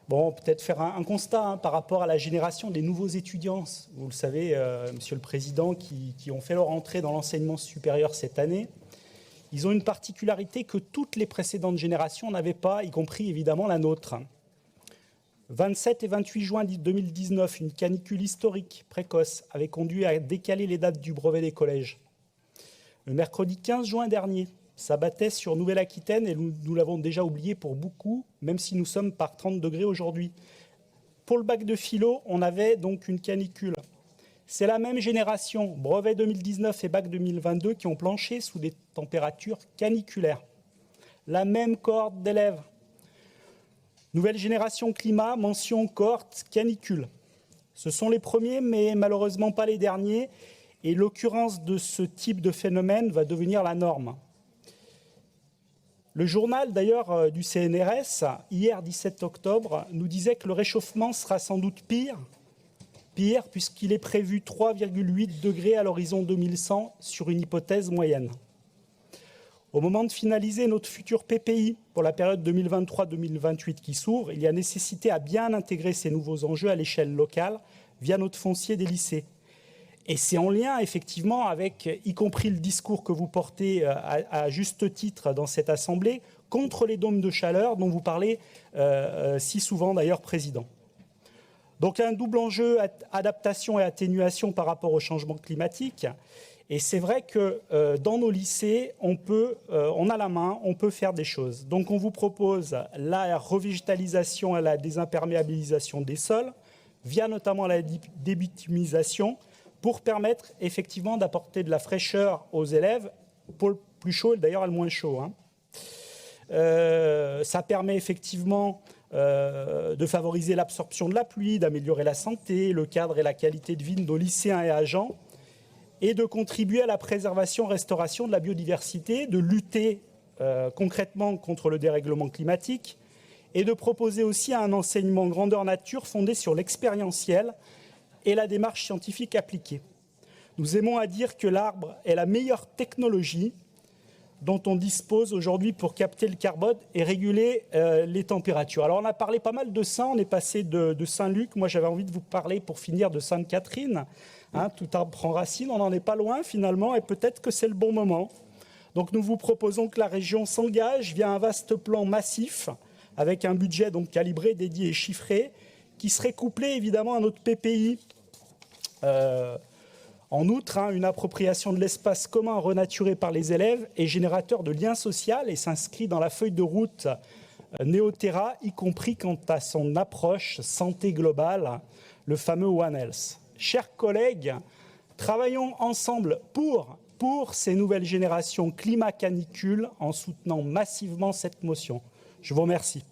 Bon, peut-être faire un constat par rapport à la génération des nouveaux étudiants. Vous le savez, Monsieur le Président, qui ont fait leur entrée dans l'enseignement supérieur cette année. Ils ont une particularité que toutes les précédentes générations n'avaient pas, y compris évidemment la nôtre. 27 et 28 juin 2019, une canicule historique précoce avait conduit à décaler les dates du brevet des collèges. Le mercredi 15 juin dernier, s'abattait sur Nouvelle-Aquitaine et nous l'avons déjà oublié pour beaucoup, même si nous sommes par 30 degrés aujourd'hui. Pour le bac de philo, on avait donc une canicule. C'est la même génération, brevet 2019 et bac 2022, qui ont planché sous des températures caniculaires. La même cohorte d'élèves. Nouvelle génération climat, mention cohorte canicule. Ce sont les premiers, mais malheureusement pas les derniers. Et l'occurrence de ce type de phénomène va devenir la norme. Le journal d'ailleurs du CNRS, hier 17 octobre, nous disait que le réchauffement sera sans doute pire puisqu'il est prévu 3,8 degrés à l'horizon 2100 sur une hypothèse moyenne. Au moment de finaliser notre futur PPI pour la période 2023-2028 qui s'ouvre, il y a nécessité à bien intégrer ces nouveaux enjeux à l'échelle locale via notre foncier des lycées. Et c'est en lien, effectivement, avec, y compris le discours que vous portez à juste titre dans cette Assemblée, contre les dômes de chaleur dont vous parlez si souvent, d'ailleurs, Président. Donc, un double enjeu, adaptation et atténuation par rapport au changement climatique. Et c'est vrai que dans nos lycées, on a la main, on peut faire des choses. Donc, on vous propose la revégétalisation et la désimperméabilisation des sols, via notamment la débitumisation, pour permettre effectivement d'apporter de la fraîcheur aux élèves, pour le plus chaud et d'ailleurs le moins chaud. Ça permet effectivement de favoriser l'absorption de la pluie, d'améliorer la santé, le cadre et la qualité de vie de nos lycéens et agents, et de contribuer à la préservation-restauration de la biodiversité, de lutter concrètement contre le dérèglement climatique, et de proposer aussi un enseignement grandeur nature fondé sur l'expérientiel, et la démarche scientifique appliquée. Nous aimons à dire que l'arbre est la meilleure technologie dont on dispose aujourd'hui pour capter le carbone et réguler les températures. Alors on a parlé pas mal de ça, on est passé de Saint-Luc, moi j'avais envie de vous parler pour finir de Sainte-Catherine, tout arbre prend racine, on n'en est pas loin finalement et peut-être que c'est le bon moment. Donc nous vous proposons que la région s'engage via un vaste plan massif avec un budget donc calibré, dédié et chiffré qui serait couplé évidemment à notre PPI. En outre, une appropriation de l'espace commun renaturé par les élèves est générateur de liens sociaux et s'inscrit dans la feuille de route Néoterra, y compris quant à son approche santé globale, le fameux One Health. Chers collègues, travaillons ensemble pour ces nouvelles générations climat-canicule en soutenant massivement cette motion. Je vous remercie.